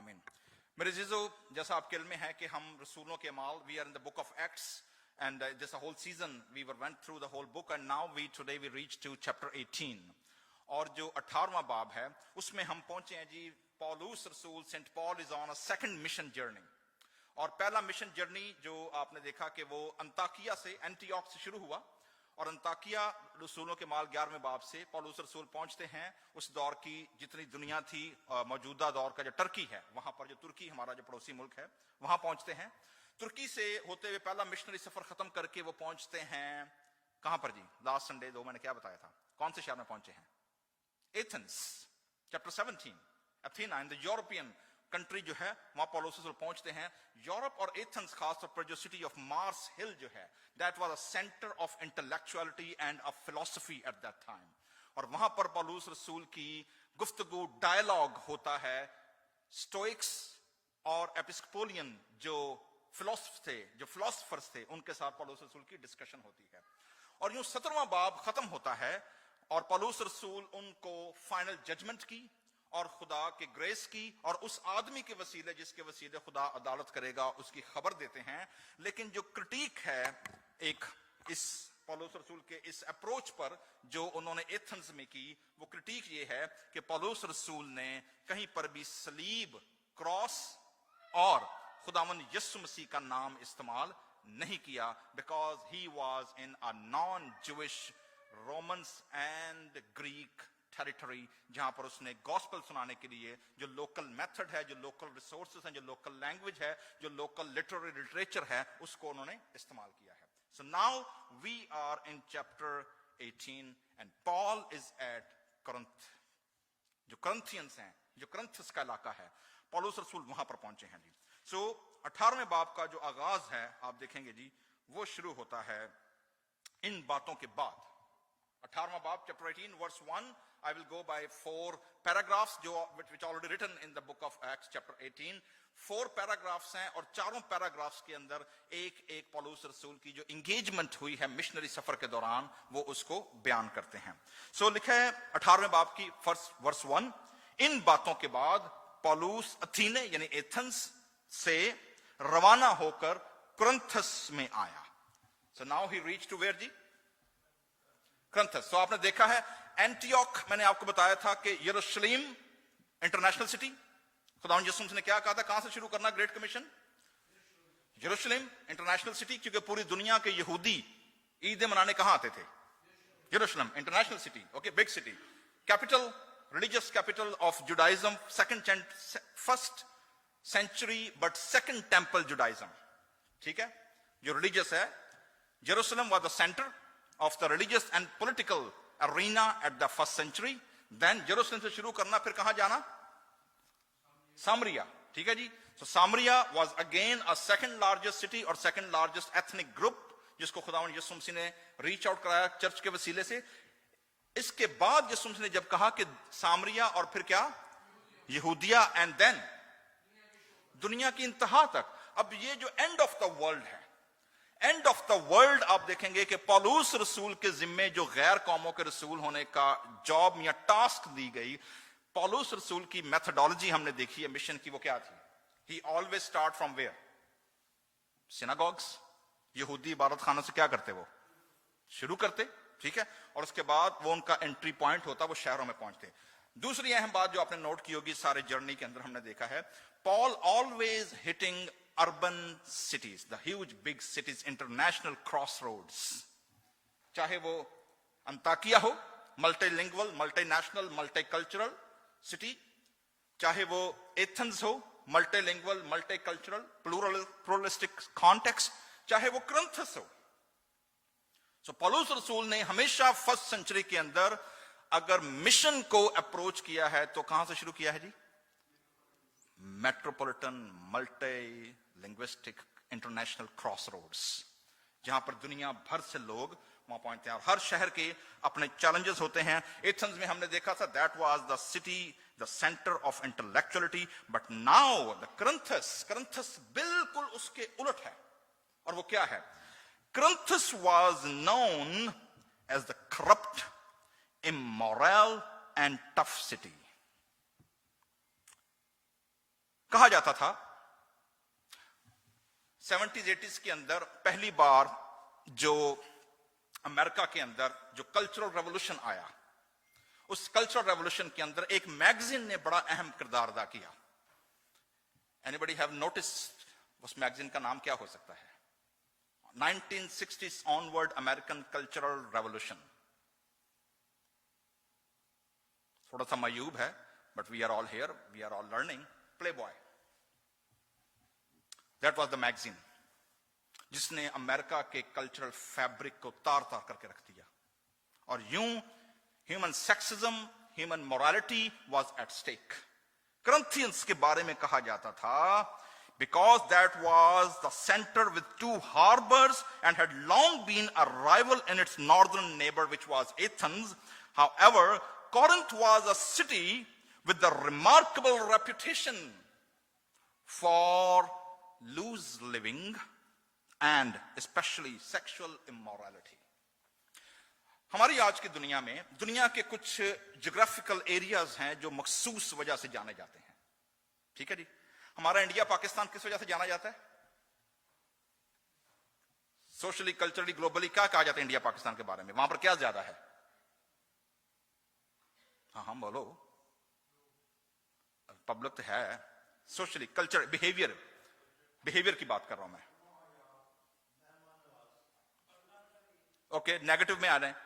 आमीन। मेरे जीजो, जैसा आपके इल्म में है कि हम रसूलों के अमाल, we are in the book of Acts and this whole season we went through the whole book and now today we reach to chapter 18 और जो 18वां बाब है उसमें हम पहुंचे हैं जी। पौलुस रसूल saint Paul is on a second mission journey. और पहला मिशन जर्नी जो आपने देखा कि वो अंताकिया से, एंटियोक से शुरू हुआ और अंताकिया रसूलों के माल 11वें बाब से पौलुस रसूल पहुंचते हैं उस दौर की जितनी दुनिया थी, मौजूदा दौर का जो टर्की है, वहां पर जो तुर्की हमारा जो पड़ोसी मुल्क है वहां पहुंचते हैं। तुर्की से होते हुए पहला मिशनरी सफर खत्म करके वो पहुंचते हैं कहां पर जी? लास्ट संडे दो मैंने क्या बताया था, कौन से शहर में पहुंचे हैं? Athens, chapter 17, Athena in the European country जो है वहां पौलुस रसूल पहुंचते हैं। यूरोप और एथेंस खास तौर पर जो सिटी ऑफ मार्स हिल जो है, that was a centre of intellectuality end of philosophy at that time. और वहां पर पौलुस रसूल की गुफ्तगू, डायलॉग होता है स्टोइक्स और एपिस्कोपोलियन जो फिलोसफर्स थे उनके साथ पौलुस रसूल की डिस्कशन होती है। और यूं 17वां बाब खत्म होता है और पौलुस रसूल उनको फाइनल जजमेंट की और खुदा के ग्रेस की और उस आदमी के वसीले जिसके वसीले खुदा अदालत करेगा उसकी खबर देते हैं। लेकिन जो क्रिटिक है एक इस पौलुस रसूल के इस अप्रोच पर जो उन्होंने एथेंस में की, वो क्रिटिक ये है कि पौलुस रसूल ने कहीं पर भी सलीब, क्रॉस और खुदावंद यीशु मसीह का नाम इस्तेमाल नहीं किया, because he was in a non Jewish Romans and Greek territory, जहां पर उसने गॉस्पेल सुनाने के लिए जो लोकल मेथड है, जो लोकल रिसोर्सेज हैं, जो लोकल लैंग्वेज है, जो लोकल लिटरेरी लिटरेचर है, उसको उन्होंने इस्तेमाल किया है। So now we are in chapter 18 and Paul is at Corinth. जो करंथियंस हैं, जो करंथस का इलाका है, पौलुस रसूल वहां पर पहुंचे हैं जी। सो 18वें बाब का जो आगाज है आप देखेंगे जी, वो शुरू होता है इन बातों के बाद। 18वां बाब chapter 18 verse 1, I will go by 4 paragraphs जो which already written in the book of Acts chapter 18। 4 paragraphs हैं और चारों paragraphs के अंदर एक एक पौलुस रसूल की जो engagement हुई है मिशनरी सफर के दौरान वो उसको बयान करते हैं। सो लिखा है 18वें बाब की वर्स 1, इन बातों के बाद पौलुस अथीने यानी एथेंस से रवाना होकर कुरिन्थस में आया। So now he reach to where जी? कुरिन्थस। सो आपने देखा है एंटियोक, मैंने आपको बताया था कि यरूशलेम इंटरनेशनल सिटी, खुदावंद यीशु मसीह ने क्या कहा था, कहां से शुरू करना ग्रेट कमीशन? यरूशलेम इंटरनेशनल सिटी, क्योंकि पूरी दुनिया के यहूदी ईद मनाने कहां आते थे? यरूशलेम international city, okay, big city, capital, religious capital of Judaism, first century but second temple Judaism. ठीक है, जो रिलीजियस है, Jerusalem was the center of the religious and political arena at the first century। then jerusalem से शुरू करना, फिर कहां जाना? सामरिया। ठीक है जी। so Samaria was again a second largest city और second largest ethnic group जिसको खुदावंद यीशु मसीह ने रीच आउट कराया चर्च के वसीले से। इसके बाद यीशु मसीह ने जब कहा कि सामरिया और फिर क्या? यहूदिया, एंड देन दुनिया की इंतहा तक। अब ये जो एंड ऑफ द वर्ल्ड है, एंड ऑफ द वर्ल्ड, आप देखेंगे कि पौलुस रसूल के जिम्मे जो गैर कौमों के रसूल होने का जॉब या टास्क दी गई, पौलुस रसूल की मेथोडोलॉजी हमने देखी है मिशन की, वो क्या थी? He always start from where? Synagogues, यहूदी इबादत खानों से क्या करते? वो शुरू करते। ठीक है, और उसके बाद वो उनका एंट्री पॉइंट होता, वो शहरों में पहुंचते। दूसरी अहम बात जो आपने नोट की होगी सारे जर्नी के अंदर हमने देखा है, Paul always hitting urban cities, the huge big cities, international crossroads, चाहे वो अंताकिया हो, मल्टीलिंगुअल, मल्टीनेशनल, मल्टीकल्चरल सिटी, चाहे वो एथेंस हो, मल्टीलिंगुअल, मल्टीकल्चरल, प्लूरलिस्टिक कॉन्टेक्स्ट, चाहे वो कुरिन्थस हो। सो पौलुस रसूल ने हमेशा फर्स्ट सेंचुरी के अंदर अगर मिशन को अप्रोच किया है तो कहां से शुरू किया है जी? Metropolitan, multi linguistic, international crossroads, जहां पर दुनिया भर से लोग वहां पहुंचते हैं और हर शहर के अपने चैलेंजेस होते हैं। एथेंस में हमने देखा था that was the city, the centre of intellectuality, but now the कुरिन्थस बिल्कुल उसके उलट है। और वो क्या है? कुरिन्थस was known as the corrupt, immoral and tough city. कहा जाता था 70s 80s के अंदर पहली बार जो अमेरिका के अंदर जो कल्चरल रेवोल्यूशन आया, उस कल्चरल रेवोल्यूशन के अंदर एक मैगजीन ने बड़ा अहम किरदार अदा किया। एनीबडी हैव नोटिस्ड उस मैगजीन का नाम क्या हो सकता है? 1960s onward American cultural revolution. थोड़ा सा मायूब है, but we are all here, we are all learning. Playboy, that was the magazine जिसने अमेरिका के कल्चरल फैब्रिक को तार तार करके रख दिया। और यूं human sexism, human morality was at stake. Corinthians के बारे में कहा जाता था, because that was the center with two harbors and had long been a rival in its northern neighbor, which was Athens. However, Corinth was a city with the remarkable reputation for loose living and especially sexual immorality. हमारी आज की दुनिया में दुनिया के कुछ geographical areas हैं जो मखसूस वजह से जाने जाते हैं। ठीक है जी, हमारा इंडिया पाकिस्तान किस वजह से जाना जाता है? सोशली, कल्चरली, ग्लोबली क्या कहा जाता है इंडिया पाकिस्तान के बारे में? वहां पर क्या ज्यादा है? हाँ हम बोलो, पब्लिक तो है। सोशली, कल्चर, बिहेवियर की बात कर रहा हूं मैं। ओके, नेगेटिव में आ रहे हैं।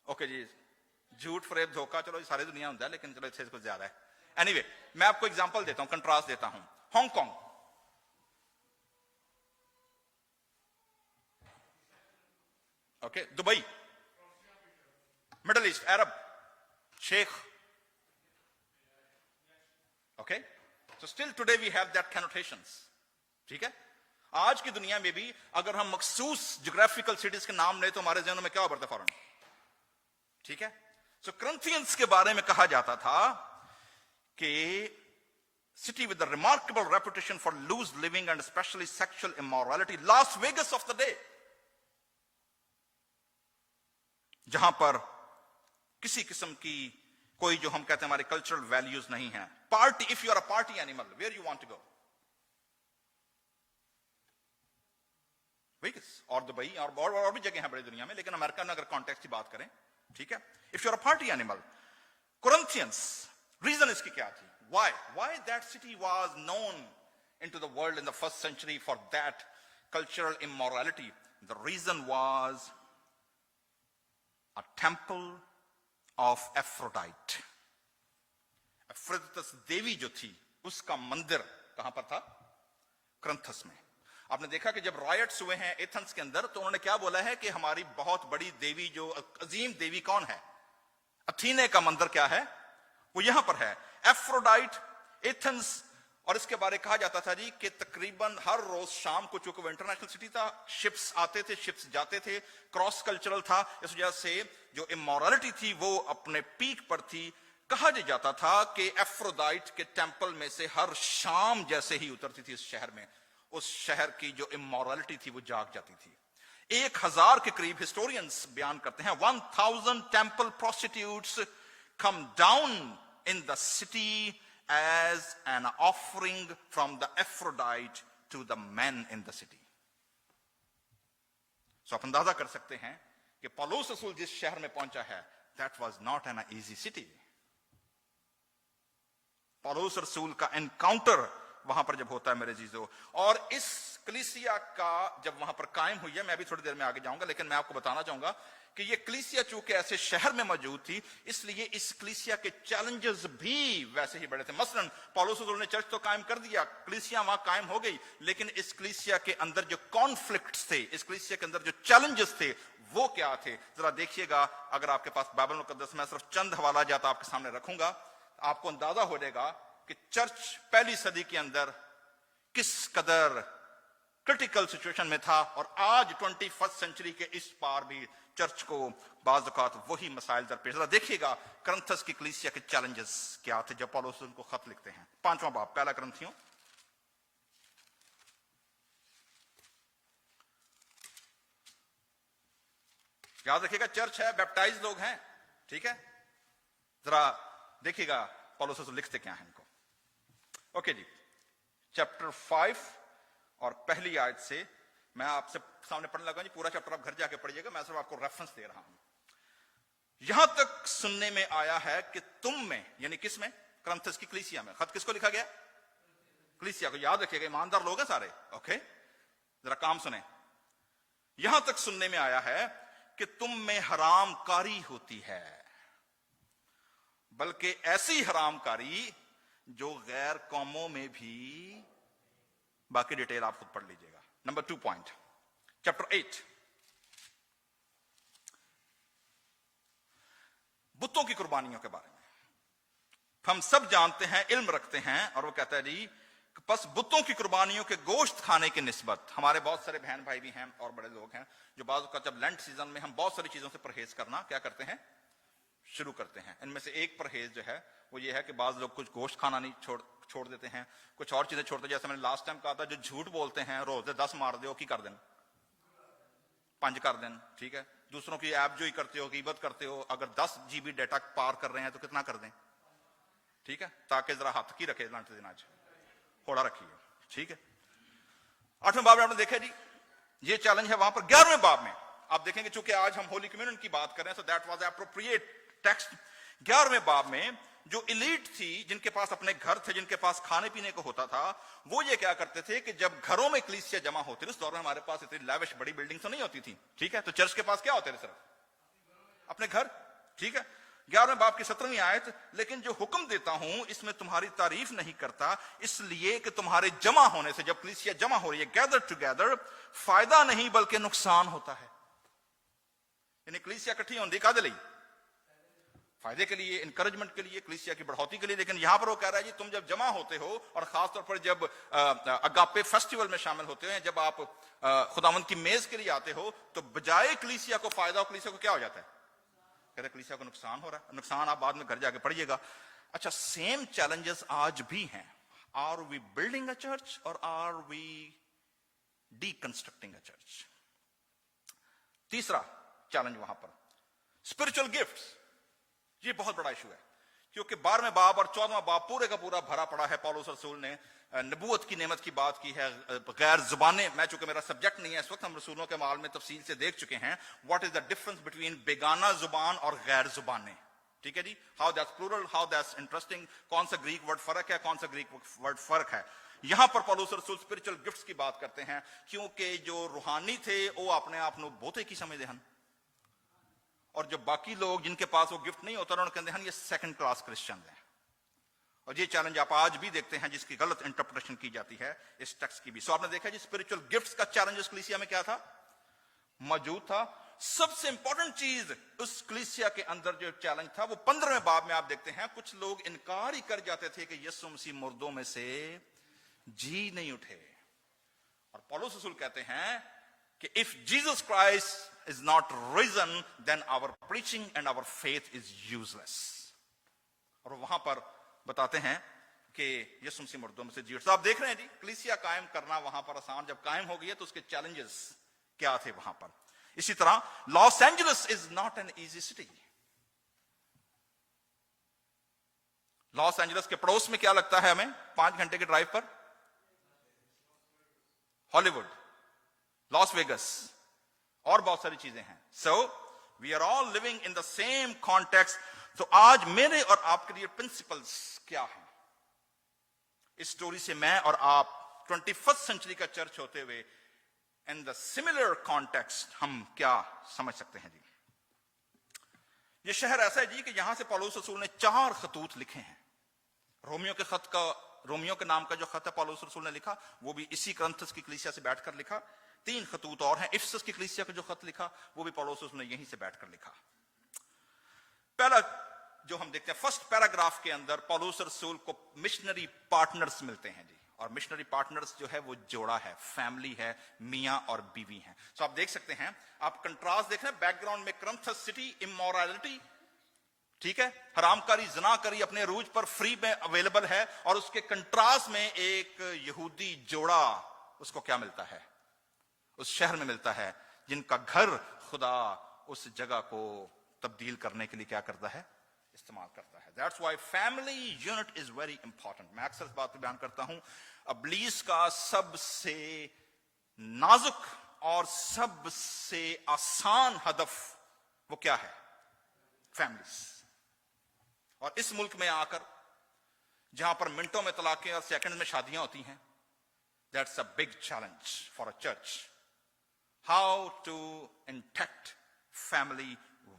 ओके जी, झूठ, फरेब, धोखा, चलो सारी दुनिया होता है, लेकिन चलो इससे कुछ ज्यादा है। एनीवे, मैं आपको एग्जांपल देता हूं, कंट्रास्ट देता हूं। Hong Kong, okay, Dubai, Middle East, Arab, शेख, okay, so still today we have that connotations. ठीक है, आज की दुनिया में भी अगर हम मखसूस ज्योग्राफिकल सिटीज के नाम लें तो हमारे जहनों में क्या उभरता है फौरन? ठीक है, सो करंथियंस के बारे में कहा जाता था कि city with a remarkable reputation for loose living and especially sexual immorality, Las Vegas of the day, जहां पर किसी किस्म की कोई जो हम कहते हैं हमारे कल्चरल वैल्यूज नहीं है। Party, if you are a party animal, where you want to go? Vegas और दुबई और भी जगह हैं बड़ी दुनिया में, लेकिन अमेरिका में अगर कॉन्टेक्स्ट की बात करें, ठीक है, if you are a party animal. Corinthians, reason इसकी क्या थी? Why that city was known into the world in the first century for that cultural immorality? The reason was a temple of Aphrodite. Aphrodite देवी जो थी, उसका मंदिर कहां पर था? करंथस में। आपने देखा कि जब रायट्स हुए हैं एथेंस के अंदर, तो उन्होंने क्या बोला है कि हमारी बहुत बड़ी देवी, जो अजीम देवी कौन है? अथीने का मंदिर क्या है? वो यहां पर है, एफ्रोडाइट, एथेंस। और इसके बारे कहा जाता था जी कि तकरीबन हर रोज शाम को, चूंकि वो इंटरनेशनल सिटी था, शिप्स आते थे, शिप्स जाते थे, क्रॉस कल्चरल था, इस वजह से जो इमोरलिटी थी वो अपने पीक पर थी। कहा जाता था कि एफ्रोडाइट के टेंपल में से हर शाम जैसे ही उतरती थी इस शहर में, उस शहर की जो इमोरलिटी थी वो जाग जाती थी। 1000 के करीब हिस्टोरियंस बयान करते हैं 1000 temple prostitutes come down in the city as an offering from the Aphrodite to the men in the city. So आप अंदाजा कर सकते हैं कि पौलुस रसूल जिस शहर में पहुंचा है, that was not an easy city. पौलुस रसूल का एनकाउंटर वहां पर जब होता है मेरे जीजो, और इस कलीसिया का जब वहां पर कायम हुई है, मैं भी थोड़ी देर में आगे जाऊंगा, लेकिन मैं आपको बताना चाहूंगा कि ये कलीसिया चूंकि ऐसे शहर में मौजूद थी, इसलिए इस कलीसिया के चैलेंजेस भी वैसे ही बड़े थे। मसलन पौलुस रसूल ने चर्च तो कायम कर दिया, कलीसिया वहां कायम हो गई, लेकिन इस कलीसिया के अंदर जो कॉन्फ्लिक्ट्स थे, इस कलीसिया के अंदर जो चैलेंजेस थे, वो क्या थे? जरा देखिएगा, अगर आपके पास बाइबल मुकद्दस, मैं सिर्फ चंद हवाला जाता आपके सामने रखूंगा, आपको अंदाजा हो जाएगा कि चर्च पहली सदी के अंदर किस कदर क्रिटिकल सिचुएशन में था, और आज 21st सेंचुरी के इस पार भी चर्च को बाज़ औक़ात वही मसाइल दरपेश। जरा देखिएगा करंथस की कलीसिया के चैलेंजेस क्या थे जब पौलुस उनको खत लिखते हैं। 5वां बाब, पहला करंथियों, याद रखिएगा चर्च है, बैप्टाइज लोग हैं, ठीक है। जरा देखिएगा पौलुस लिखते क्या है इनको। ओके जी, चैप्टर 5 और पहली आयत से मैं आपसे सामने पढ़ने लगा जी। पूरा चैप्टर आप घर जाके पढ़िएगा, मैं सिर्फ आपको रेफरेंस दे रहा हूं। यहां तक सुनने में आया है कि तुम में, यानी किस में? करंथस की कलीसिया में। खत किसको लिखा गया? कलीसिया को। याद रखिएगा, ईमानदार लोग हैं सारे। ओके, जरा काम सुने। यहां तक सुनने में आया है कि तुम में हरामकारी होती है, बल्कि ऐसी हरामकारी जो गैर कौमों में भी। बाकी डिटेल आप खुद पढ़ लीजिएगा। नंबर 2 पॉइंट, चैप्टर 8, बुतों की कुर्बानियों के बारे में। हम सब जानते हैं, इल्म रखते हैं, और वो कहता है जी बस बुतों की कुर्बानियों के गोश्त खाने के निस्बत हमारे बहुत सारे बहन भाई भी हैं और बड़े लोग हैं जो बाज़ का जब लेंट सीजन में हम बहुत सारी चीजों से परहेज करना क्या करते हैं, शुरू करते हैं। इनमें से एक परहेज जो है वो ये है कि बाज़ लोग कुछ गोश्त खाना नहीं छोड़ देते हैं, कुछ और चीजें छोड़ते हैं। जैसे मैंने लास्ट टाइम कहा था, जो झूठ बोलते हैं रोज 10 मार दो, की कर दें 5 कर दें, ठीक है। दूसरों की ऐप जो ही करते हो, ग़ीबत करते हो, अगर 10 GB डाटा पार कर रहे हैं तो कितना कर दें, ठीक है, ताकि जरा हाथ की रखे लांट दिन आज थोड़ा रखिए, ठीक है। 8वें बाब में आपने देखा जी, ये चैलेंज है। वहां पर 11वें बाब में आप देखेंगे, चूंकि आज हम होली कम्युनियन की बात कर रहे हैं, so that was appropriate text. 11वें बाब में जो एलीट थी, जिनके पास अपने घर थे, जिनके पास खाने पीने को होता था, वो ये क्या करते थे कि जब घरों में कलीसिया जमा होती थी, उस दौर में हमारे पास इतनी लैविश बड़ी बिल्डिंग तो नहीं होती थी, ठीक है, तो चर्च के पास क्या होते थे? सिर्फ अपने घर, ठीक है। 11वें बाब की 17वीं आयत, लेकिन जो हुक्म देता हूं इसमें तुम्हारी तारीफ नहीं करता, इसलिए कि तुम्हारे जमा होने से, जब कलीसिया जमा हो रही है, गैदर टुगेदर, फायदा नहीं बल्कि नुकसान होता है। यानी कलीसिया इकट्ठी होने का लिए फायदे के लिए, इंकरेजमेंट के लिए, कलीसिया की बढ़ोतरी के लिए। लेकिन यहां पर वो कह रहा है जी तुम जब जमा होते हो, और खासतौर पर जब अगापे फेस्टिवल में शामिल होते हो, जब आप खुदावंद की मेज के लिए आते हो, तो बजाय कलीसिया को फायदा, कलीसिया को क्या हो जाता है? कहते कलीसिया को नुकसान हो रहा है। नुकसान आप बाद में घर जाके पढ़िएगा। अच्छा, सेम चैलेंजेस आज भी हैं। Are we building a church और are we deconstructing a church? तीसरा चैलेंज वहां पर स्पिरिचुअल गिफ्ट्स। ये बहुत बड़ा इशू है, क्योंकि 12वें बाब और 14वां बाब पूरे का पूरा भरा पड़ा है। पौलुस रसूल ने नबूवत की नेमत की बात की है, गैर जुबानें। मैं चूंकि मेरा सब्जेक्ट नहीं है इस वक्त, हम रसूलों के माल में तफसील से देख चुके हैं what is the difference between बेगाना जुबान और गैर जुबानें, ठीक है जी। How that's plural, how that's interesting, कौन सा ग्रीक वर्ड फर्क है, कौन सा ग्रीक वर्ड फर्क है। यहां पर पौलुस रसूल स्पिरिचुअल गिफ्ट्स की बात करते हैं, क्योंकि जो रूहानी थे वो अपने आप को बहुते की समझते हैं, और जो बाकी लोग जिनके पास वो गिफ्ट नहीं होता, उन्होंने कहते हैं ये सेकंड क्लास क्रिश्चियन है। और ये चैलेंज आप आज भी देखते हैं, जिसकी गलत इंटरप्रिटेशन की जाती है इस टेक्स्ट की भी। सो आपने देखा जी, स्पिरिचुअल गिफ्ट्स का चैलेंज उस कलीसिया में क्या था, मौजूद था। सबसे इंपॉर्टेंट चीज उस कलीसिया के अंदर जो चैलेंज था, वो 15वें बाब में आप देखते हैं, कुछ लोग इनकार ही कर जाते थे कि यीशु मसीह मुर्दों में से जी नहीं उठे। और पौलुस रसूल कहते हैं कि if Jesus Christ is not risen, then our preaching and our faith is useless. और वहां पर बताते हैं कि यीशु मसीह मुर्दों में से जी उठा। तो आप देख रहे हैं जी, कलीसिया कायम करना वहां पर आसान, जब कायम हो गई है तो उसके चैलेंजेस क्या थे वहां पर। इसी तरह Los Angeles is not an easy city. Los Angeles के पड़ोस में क्या लगता है हमें 5 घंटे के ड्राइव पर? हॉलीवुड, लॉस वेगस और बहुत सारी चीजें हैं। So we are all living in the same context. तो आज मेरे और आपके लिए प्रिंसिपल्स क्या हैं? इस स्टोरी से मैं और आप 21st सेंचुरी का चर्च होते हुए इन द सिमिलर कॉन्टेक्स्ट हम क्या समझ सकते हैं जी? ये शहर ऐसा है जी कि यहां से पौलुस रसूल ने 4 खतूत लिखे हैं। रोमियो के नाम का जो खत है पौलुस रसूल ने लिखा, वो भी इसी करंथस की कलीसिया से बैठकर लिखा। 3 खतूत और हैं। इफिसस की कलीसिया का जो खत लिखा, वो भी पौलुस रसूल ने यहीं से बैठकर लिखा। पहला जो हम देखते हैं, फर्स्ट पैराग्राफ के अंदर पौलुस रसूल को मिशनरी पार्टनर्स मिलते हैं जी। और मिशनरी पार्टनर्स जो है वो जोड़ा है, फैमिली है, मियां और बीवी हैं। तो आप देख सकते हैं, आप कंट्रास्ट देख रहे हैं बैकग्राउंड में, करंथस सिटी इमोरालिटी, ठीक है, हरामकारी, ज़िनाकारी अपने रूज पर फ्री में अवेलेबल है, और उसके कंट्रास्ट में एक यहूदी जोड़ा, उसको क्या मिलता है? उस शहर में मिलता है जिनका घर खुदा उस जगह को तब्दील करने के लिए क्या करता है? इस्तेमाल करता है। That's why family unit is very important. मैं अक्सर इस बात पर बयान करता हूं, इब्लीस का सबसे नाजुक और सबसे आसान हदफ वो क्या है? फैमिलीज। और इस मुल्क में आकर जहां पर मिनटों में तलाकें और सेकंड में शादियां होती हैं, that's a big challenge for a church, how to intact family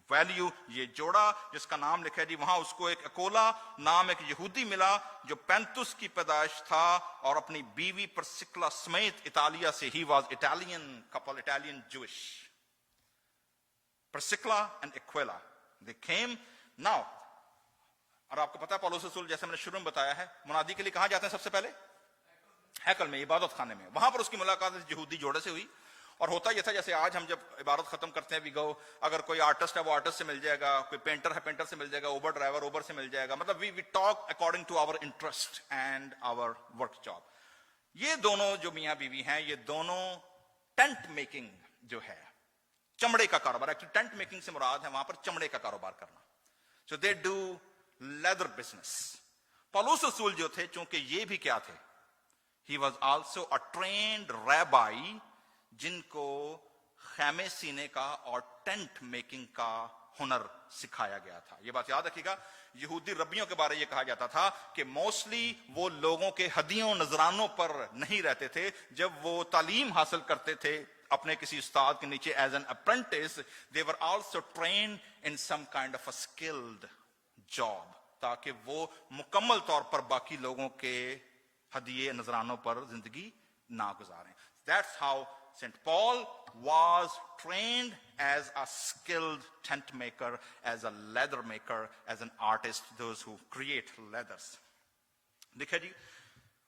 value. ये जोड़ा जिसका नाम लिखा है जी, वहां उसको एक अकोला नाम एक यहूदी मिला जो 35 की पैदाइश था और अपनी बीवी परसिक्ला समेत इतालिया से, he was Italian couple, Italian Jewish, Priscilla and Aquila, they came now. और आपको पता है पौलुस रसूल, जैसे मैंने शुरू में बताया है, मुनादी के लिए कहां जाते हैं सबसे पहले? हैकल में, इबादत खाने में। वहां पर उसकी मुलाकात इस यहूदी जोड़े से हुई। और होता यह था जैसे आज हम जब इबादत खत्म करते हैं, वी गो, अगर कोई आर्टिस्ट है वो आर्टिस्ट से मिल जाएगा, कोई पेंटर है पेंटर से मिल जाएगा, उबर ड्राइवर उबर से मिल जाएगा, मतलब we talk according to our interest and our work job. ये दोनों जो मियां बीवी हैं, ये दोनों टेंट मेकिंग जो है, चमड़े का कारोबार, एक्चुअली टेंट मेकिंग से मुराद है वहां पर चमड़े का कारोबार करना। So they do leather business. पौलुस रसूल जो थे, चूंकि ये भी क्या थे, he was also a trained rabbi, जिनको खैमे सीने का और टेंट मेकिंग का हुनर सिखाया गया था। यह बात याद रखिएगा, यहूदी रब्बियों के बारे में यह कहा जाता था कि मोस्टली वो लोगों के हदियों नजरानों पर नहीं रहते थे। जब वो तालीम हासिल करते थे अपने किसी उस्ताद के नीचे as an apprentice, they were also trained in some kind of a skilled job, ताकि वो मुकम्मल तौर पर बाकी लोगों के हदिये नजरानों पर जिंदगी ना गुजारें। That's how St. Paul was trained as a skilled tent maker, as a leather maker, as an artist, those who create leathers. देखिए जी,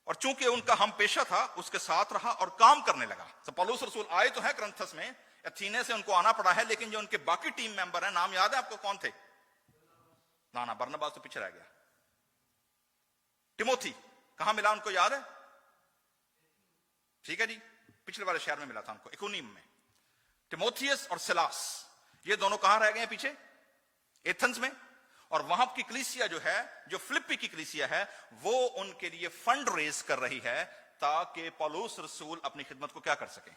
और चूंकि उनका हम पेशा था, उसके साथ रहा और काम करने लगा। तो पौलुस रसूल आए तो है करंथस में, एथेने से उनको आना पड़ा है, लेकिन जो उनके बाकी टीम मेंबर हैं, नाम याद है आपको कौन थे? ना बरनबास तो पीछे रह गया। टिमोथी कहां मिला उनको याद है? ठीक है जी, पिछले वाले शहर में मिला था उनको, इकोनियम में। टिमोथियस और सिलास, ये दोनों कहां रह गए हैं? पीछे एथेंस में। और वहां की कलीसिया जो है, जो फिलिप्पी की कलीसिया है, वो उनके लिए फंड रेज कर रही है ताकि पौलुस रसूल अपनी खिदमत को क्या कर सकें?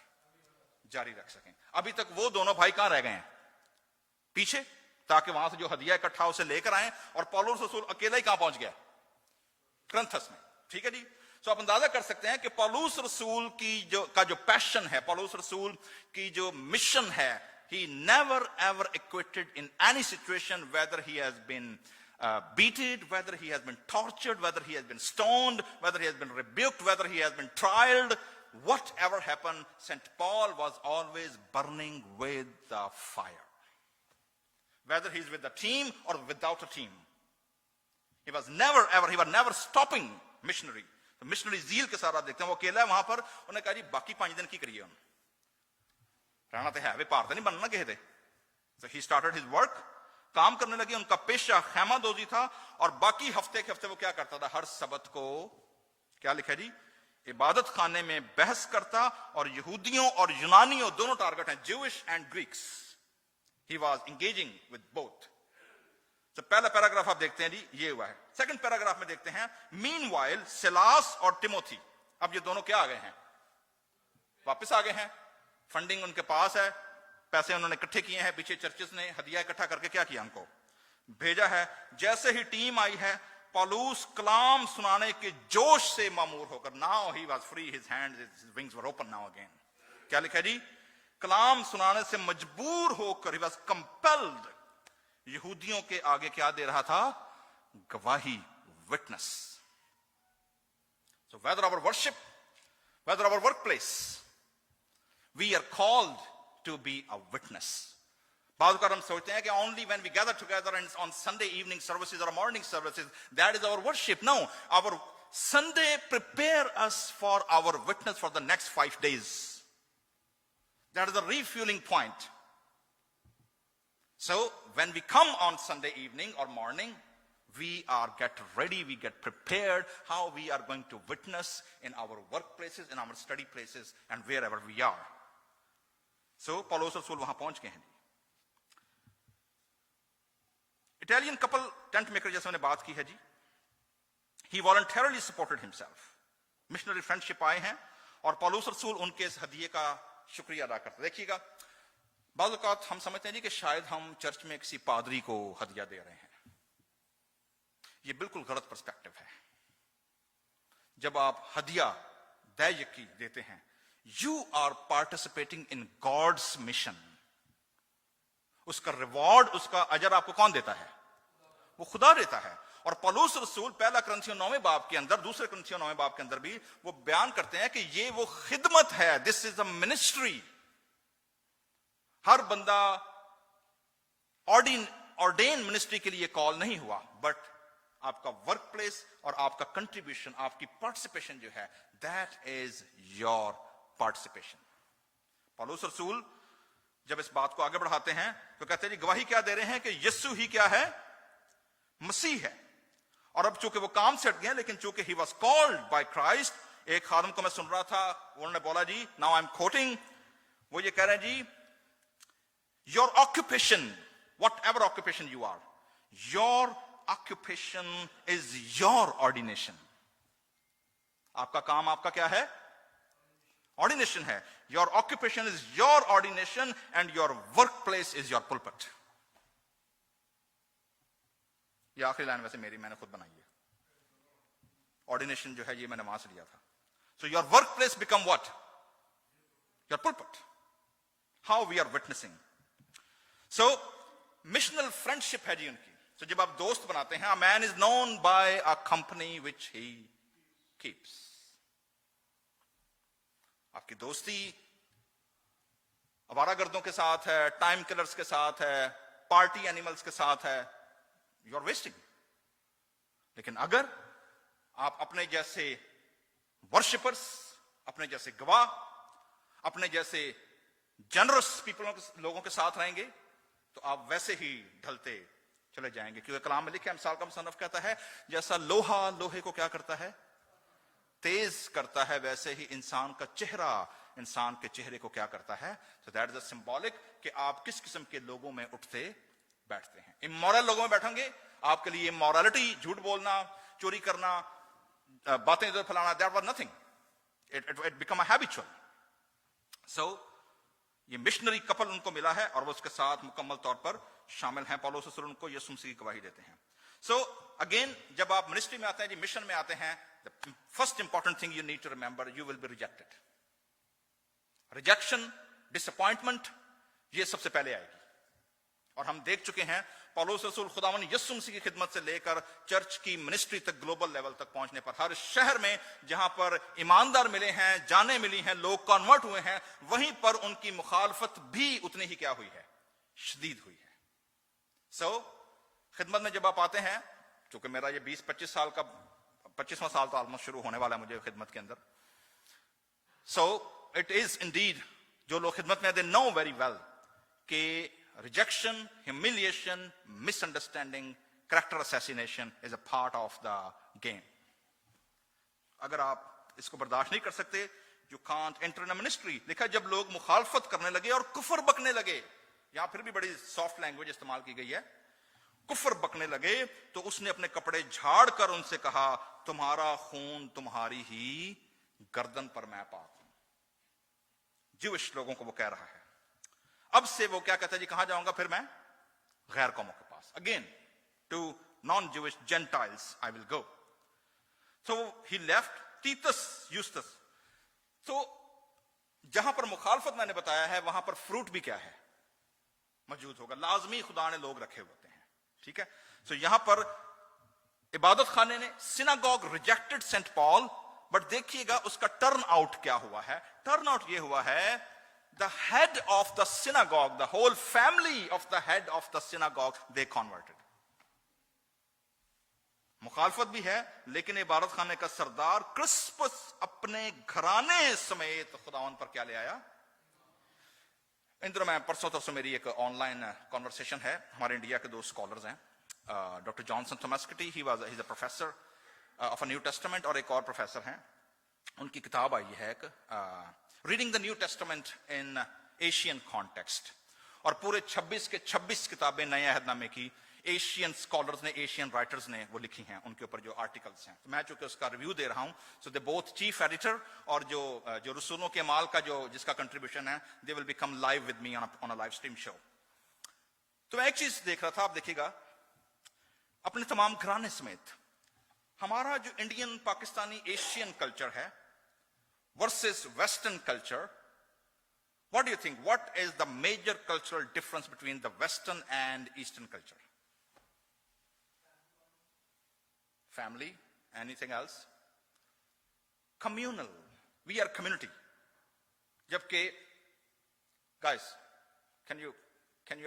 जारी रख सकें। अभी तक वो दोनों भाई कहां रह गए हैं? पीछे, ताकि वहां से जो हदिया इकट्ठा उसे लेकर आए। और पौलुस रसूल अकेला ही कहां पहुंच गया? करंथस में। ठीक है जी। तो आप अंदाजा कर सकते हैं कि पौलुस रसूल की जो पैशन है, पौलुस रसूल की जो मिशन है, he never ever acquitted in any situation, whether he has been beaten, whether he has been tortured, whether he has been stoned, whether he has been rebuked, whether he has been trialed, whatever happened, St. Paul was always burning with the fire. Whether he's with a team or without a team. He was never stopping missionary. तो missionary जील के साथ आप देखते हैं, वो अकेला है वहां पर। उन्हें कहा जी बाकी 5 दिन की करिए, उन रहना तो है, वे पार तो नहीं बनना कहे थे। So he started his work, काम करने लगे। उनका पेशा खैमादोजी था। और बाकी हफ्ते के हफ्ते वो क्या करता था? हर सबत को क्या लिखा जी? इबादत खाने में बहस करता। और यहूदियों और यूनानियों दोनों टारगेट हैं, Jewish and Greeks. He was engaging with both. तो पहला पैराग्राफ आप देखते हैं जी, ये हुआ है। सेकंड पैराग्राफ में देखते हैं, मीनवाइल सिलास और टिमोथी, अब ये दोनों क्या आ गए हैं? वापस आ गए हैं। फंडिंग उनके पास है, पैसे उन्होंने इकट्ठे किए हैं, पीछे चर्चेस ने हदिया इकट्ठा करके क्या किया? उनको भेजा है। जैसे ही टीम आई है, पौलुस कलाम सुनाने के जोश से मामूर होकर, now he was free, his hands, his wings were open now again. क्या लिखा है जी? कलाम सुनाने से मजबूर होकर, ही वाज कंपेल्ड, यहूदियों के आगे क्या दे रहा था? गवाही, witness. So whether our worship, whether our workplace, we are called to be a witness. बाद बार हम सोचते हैं कि only when we gather together and on Sunday evening services or morning services, that is our worship. No, our Sunday prepare us for our witness for the next 5 days. That is the refueling point. So when we come on Sunday evening or morning, we get ready, we get prepared how we are going to witness in our workplaces, in our study places, and wherever we are. So पौलुस रसूल वहां पहुंच गए हैं। Italian couple tent maker जैसे मैंने बात की है जी, he voluntarily supported himself. Missionary friendship आए हैं और पौलुस रसूल उनके इस हदिये का शुक्रिया अदा करते। देखिएगा, बाज़ औक़ात हम समझते हैं जी कि शायद हम चर्च में किसी पादरी को हदिया दे रहे हैं। ये बिल्कुल गलत पर्सपेक्टिव है। जब आप हदिया दैयकी देते हैं, you are participating in God's mission. उसका रिवॉर्ड, उसका अजर आपको कौन देता है? वो खुदा देता है। और पौलुस रसूल पहला कुरिन्थियों 9वें बाब के अंदर, दूसरे कुरिन्थियों 9वें बाब के अंदर भी वो बयान करते हैं कि ये वो खिदमत है, दिस इज अ मिनिस्ट्री। हर बंदा ऑर्डेन मिनिस्ट्री के लिए कॉल नहीं हुआ, बट आपका वर्क प्लेस और आपका कंट्रीब्यूशन, आपकी पार्टिसिपेशन जो है, दैट इज योर पार्टिसिपेशन। पौलुस रसूल जब इस बात को आगे बढ़ाते हैं तो कहते हैं जी, गवाही क्या दे रहे हैं कि यीशु ही क्या है? मसीह है। और अब चूंकि वो काम से हट गए, लेकिन चूंकि he was called by Christ, एक खादम को मैं सुन रहा था, उन्होंने बोला जी, नाउ आई एम कोटिंग, वो ये कह रहे हैं जी, your occupation, whatever occupation you are, your occupation is your ordination. आपका काम आपका क्या है? ऑर्डिनेशन है। Your occupation is your ordination and your work place is your pulpit. ये आखिरी लाइन वैसे मेरी, मैंने खुद बनाई है। ऑर्डिनेशन जो है ये मैंने वहां से लिया था। So your work place become what? Your pulpit. How we are witnessing. So missional friendship है जी उनकी। तो जब आप दोस्त बनाते हैं, a man is known by a company which he keeps. आपकी दोस्ती आवारागर्दों के साथ है, टाइम किलर्स के साथ है, पार्टी एनिमल्स के साथ है, यू आर वेस्टिंग। लेकिन अगर आप अपने जैसे वर्शिपर्स, अपने जैसे गवाह, अपने जैसे जनरस लोगों के साथ रहेंगे, तो आप वैसे ही ढलते चले जाएंगे। क्योंकि कलाम में लिखा है, मिसाल का मुसन्नफ कहता है, जैसा लोहा लोहे को क्या करता है? तेज करता है, वैसे ही इंसान का चेहरा इंसान के चेहरे को क्या करता है? So that is a symbolic कि आप किस किस्म के लोगों में उठते बैठते हैं। इमोरल लोगों में बैठेंगे, आपके लिए इमोरलिटी, झूठ बोलना, चोरी करना, बातें इधर फैलाना, that was nothing, it become a habitual. So ये मिशनरी कपल उनको मिला है और वो उसके साथ मुकम्मल तौर पर शामिल हैं। पौलुस रसूल उनको यीशु मसीह की गवाही देते हैं। सो अगेन, जब आप मिनिस्ट्री में आते हैं जी, मिशन में आते हैं, the first important thing you need to remember, you will be rejected. Rejection, disappointment, ये सबसे पहले आएगी। और हम देख चुके हैं पौलुस रसूल खुदावंद यीशु मसीह की खिदमत से लेकर चर्च की मिनिस्ट्री तक, ग्लोबल लेवल तक पहुंचने पर, हर शहर में जहां पर ईमानदार मिले हैं, जाने मिली हैं, लोग कन्वर्ट हुए हैं, वहीं पर उनकी मुखालफत भी उतनी ही क्या हुई है? शदीद हुई है। सो खिदमत में जब आप आते हैं, क्योंकि मेरा ये 20-25 साल का 25वां साल तो ऑलमोस्ट शुरू होने वाला है मुझे खिदमत के अंदर। सो इट इज इंडीड, जो लोग खिदमत में, दे नो वेरी वेल कि rejection, humiliation, misunderstanding, character assassination is a part of the game. अगर आप इसको बर्दाश्त नहीं कर सकते, you can't enter in a ministry। लिखा, जब लोग मुखालफत करने लगे और कुफर बकने लगे, यहां फिर भी बड़ी सॉफ्ट लैंग्वेज इस्तेमाल की गई है, कुफर बकने लगे, तो उसने अपने कपड़े झाड़ कर उनसे कहा, तुम्हारा खून तुम्हारी ही गर्दन पर मैं पाक हूं। ज्यूइश लोगों को वो कह रहा है। अब से वो क्या कहता है जी, कहां जाऊंगा फिर मैं? गैर कौमों के पास। Again, to non Jewish gentiles I will go. So he left Titus Justus. तो जहां पर मुखालफत मैंने बताया है, वहां पर फ्रूट भी क्या है? मौजूद होगा। लाजमी खुदा ने लोग रखे होते हैं, ठीक है। सो यहां पर इबादत खाने ने, synagogue rejected Saint Paul, but देखिएगा उसका टर्न आउट क्या हुआ है। टर्न आउट ये हुआ है, the head of the synagogue, the whole family of the head of the synagogue, they converted. मुखालफत भी है, लेकिन इबादत खाने का सरदार क्रिस्पस अपने घराने समेत खुदावन पर क्या ले आया? इन दिनों मैं परसों मेरी एक ऑनलाइन कॉन्वर्सेशन है, हमारे इंडिया के 2 स्कॉलर्स हैं, डॉक्टर जॉनसन थॉमस्किटी, he is a professor of a New Testament, और एक और प्रोफेसर हैं, उनकी किताब आई है एक, reading the new testament in Asian context, और पूरे 26 के 26 किताबें नए अहदनामे की एशियन स्कॉलर्स ने, एशियन राइटर्स ने वो लिखी हैं, उनके ऊपर जो आर्टिकल्स हैं। तो मैं चूंकि उसका रिव्यू दे रहा हूं, सो दे बोथ चीफ एडिटर और जो रसूलों के माल का जिसका कंट्रीब्यूशन है, they will become live with me on a live stream show. तो मैं एक चीज देख रहा था, आप देखिएगा, अपने तमाम घराने समेत हमारा जो इंडियन, पाकिस्तानी, एशियन कल्चर है versus western culture, what do you think? What is the major cultural difference between the Western and Eastern culture? Family. Anything else? Communal. We are community. Jabke, guys, can you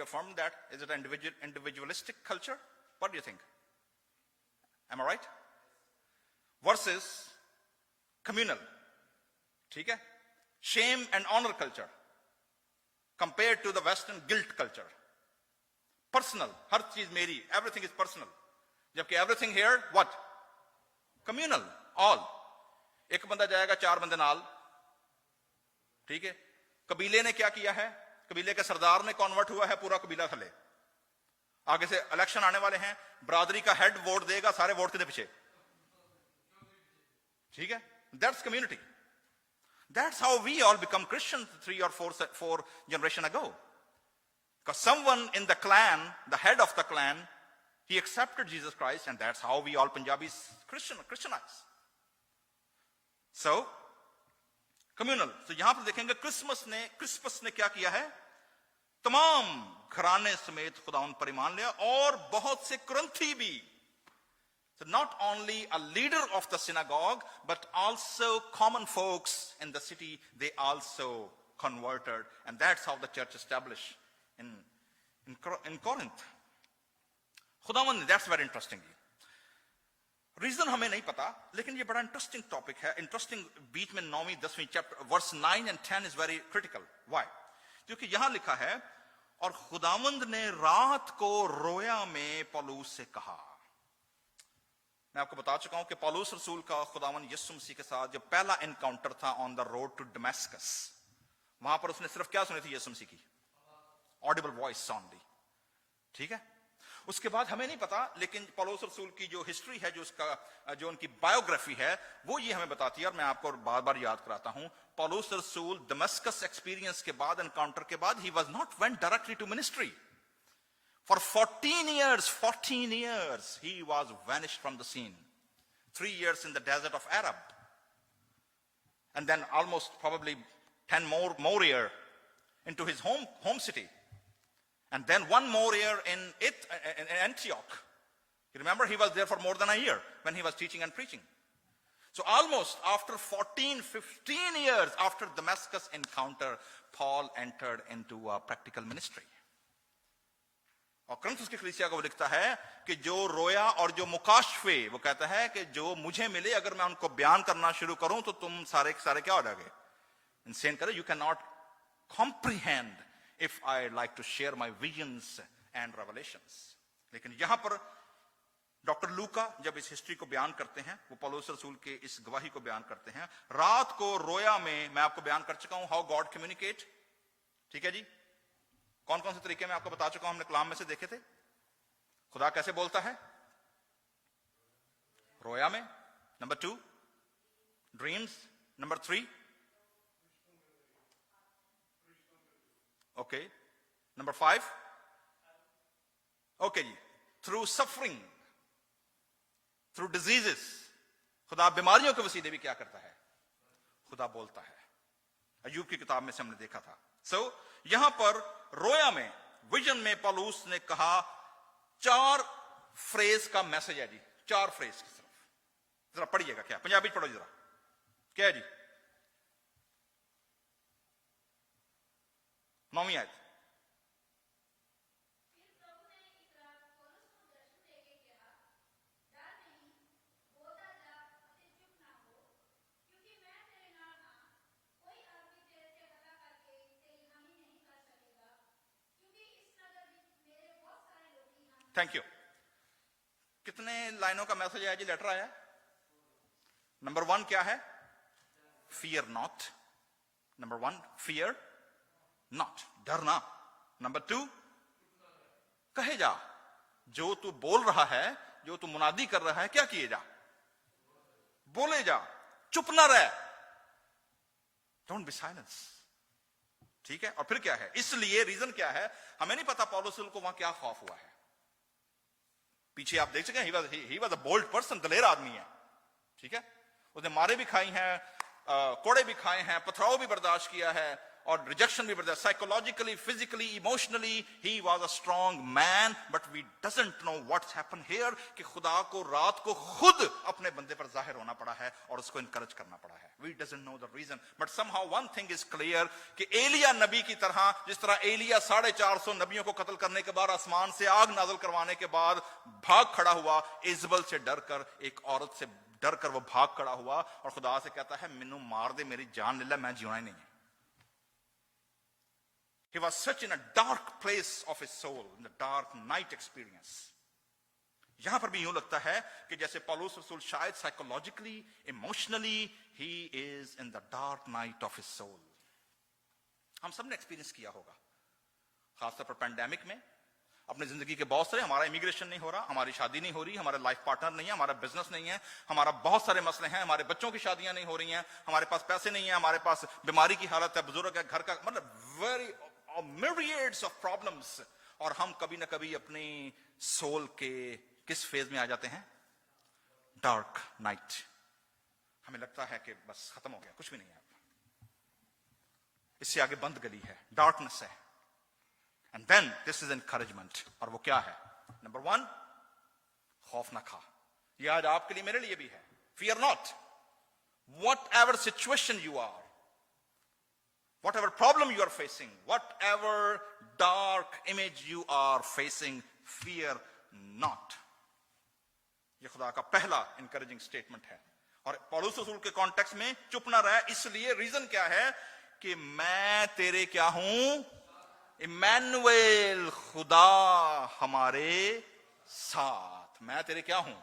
affirm that? Is it an individualistic culture? What do you think? Am I right? Versus communal. ठीक है? Shame and honor culture. Compared to the Western guilt culture. Personal. हर चीज मेरी. Everything is personal. जबकि everything here, what? Communal. All. एक बंदा जाएगा, चार बंदे नाल. ठीक है? कबीले ने क्या किया है? कबीले के सरदार ने कन्वर्ट हुआ है, पूरा कबीला थले. आगे से इलेक्शन आने वाले हैं, बरादरी का हेड वोट देगा, सारे वोट के पीछे. ठीक है? That's community. That's how we all become Christians 3 or 4 generations ago. Because someone in the clan, the head of the clan, he accepted Jesus Christ, and that's how we all Punjabis Christianize. So, communal. So यहां पर देखेंगे Christmas ने क्या किया है? तमाम घराने समेत खुदावन पर ईमान लिया, और बहुत से कुरंथी भी. So not only a leader of the synagogue, but also common folks in the city, they also converted. And that's how the church established in Corinth. खुदावन, that's very interesting. रीजन हमें नहीं पता, लेकिन ये बड़ा इंटरेस्टिंग टॉपिक है. Interesting बीच में 9वीं 10वीं chapter verse 9 and 10 is very critical. Why? क्योंकि यहां लिखा है, और खुदावंद ने रात को रोया में पौलुस से कहा. मैं आपको बता चुका हूं कि पौलुस रसूल का खुदावन यीशु मसीह के साथ जो पहला एनकाउंटर था on the road to Damascus, वहां पर उसने सिर्फ क्या सुनी थी यीशु मसीह की? Audible voice only. ठीक है? उसके बाद हमें नहीं पता, लेकिन पौलुस रसूल की जो हिस्ट्री है, जो उनकी बायोग्राफी है, वो ये हमें बताती है, और मैं आपको बार बार याद कराता हूं. पौलुस रसूल दमस्कस एक्सपीरियंस के बाद, एनकाउंटर के बाद, he was not went directly to ministry. For 14 years, he was vanished from the scene. 3 years in the desert of Arab. And then almost probably 10 more years into his home city. And then 1 more year in Antioch. You remember, he was there for more than a year when he was teaching and preaching. So almost after 15 years after Damascus encounter, Paul entered into a practical ministry. और Corinth की कलीसिया को लिखता है कि जो रोया और जो मुकाशफे, वो कहता है कि जो मुझे मिले, अगर मैं उनको बयान करना शुरू करूं तो तुम सारे क्या हो जाओगे? इंसेन करे. You can not comprehend if I like to share my visions and revelations. लेकिन यहां पर डॉक्टर लूका जब इस हिस्ट्री को बयान करते हैं, वो पौलुस रसूल के इस गवाही को बयान करते हैं. रात को रोया में मैं आपको बयान कर चुका हूं हाउ गॉड कम्युनिकेट. ठीक है जी? कौन कौन से तरीके में आपको बता चुका हूं, हमने कलाम में से देखे थे. खुदा कैसे बोलता है? रोया में. Number 2 dreams. Number 3 okay. Number 5 okay जी, थ्रू सफरिंग, थ्रू डिजीजेस. खुदा बीमारियों के वसीले भी क्या करता है? खुदा बोलता है. अय्यूब की किताब में से हमने देखा था. सो यहां पर रोया में, विजन में पौलुस ने कहा, 4 फ्रेज का मैसेज है जी. 4 फ्रेज की तरफ जरा पढ़िएगा. क्या पंजाबी पढ़ो जरा. क्या है जी? 9वीं आयत. Thank you. कितने लाइनों का मैसेज है जी? लेटर आया. नंबर 1 क्या है? Fear not. Number 1 fear not, डरना. नंबर 2 कहे जा. जो तू बोल रहा है, जो तू मुनादी कर रहा है, क्या किए जा, बोले जा, चुप ना रह, डोंट बी साइलेंस। ठीक है, और फिर क्या है, इसलिए रीजन क्या है हमें नहीं पता पौलुस को वहां क्या खौफ हुआ है। पीछे आप देख सकें, he was a bold person, दलेर आदमी है। ठीक है, उसने मारे भी खाई हैं, कोड़े भी खाए हैं, पथराव भी बर्दाश्त किया है, और रिजेक्शन भी बर्दाश्त, psychologically, physically, emotionally he was a strong man. But we doesn't know what's happen here, कि खुदा को रात को खुद अपने बंदे पर जाहिर होना पड़ा है और उसको इनकरेज करना पड़ा है। We doesn't know the reason, but somehow one thing is clear, कि एलिया नबी की तरह, जिस तरह एलिया 450 नबियों को कत्ल करने के बाद, आसमान से आग नाज़िल करवाने के बाद भाग खड़ा हुआ, इजबल से डरकर, एक औरत से डरकर वो भाग खड़ा हुआ और खुदा से कहता है मैनू मार दे, मेरी जान ले ले, मैं जीना ही नहीं है। He was such in a dark place of his soul, in the dark night experience. यहां पर भी यूं लगता है कि जैसे पौलुस रसूल शायद psychologically, emotionally, he is in the dark night of his soul. हम सब ने एक्सपीरियंस किया होगा, खासतौर पर पैंडेमिक में, अपनी जिंदगी के बहुत सारे, हमारा इमिग्रेशन नहीं हो रहा, हमारी शादी नहीं हो रही, हमारा लाइफ पार्टनर नहीं है, हमारा बिजनेस नहीं है, हमारा बहुत सारे मसले हैं, हमारे बच्चों की शादियां नहीं हो रही हैं, हमारे पास पैसे नहीं है, हमारे पास बीमारी की हालत है, बुजुर्ग है, घर का, मतलब वेरी myriads of problems। और हम कभी ना कभी अपनी सोल के किस फेज में आ जाते हैं, डार्क नाइट। हमें लगता है कि बस खत्म हो गया, कुछ भी नहीं है, इससे आगे बंद गली है, डार्कनेस है। And then this is encouragement, और वो क्या है, नंबर 1, खौफ ना खा। ये आज आपके लिए, मेरे लिए भी है। Fear not, whatever situation you are, whatever problem you are facing, whatever dark image you are facing, fear not। ये खुदा का पहला encouraging statement है। और पौलुस रसूल के कॉन्टेक्स्ट में चुप ना रहे, इसलिए रीजन क्या है, कि मैं तेरे क्या हूं, इमैनुएल, खुदा हमारे साथ, मैं तेरे क्या हूं।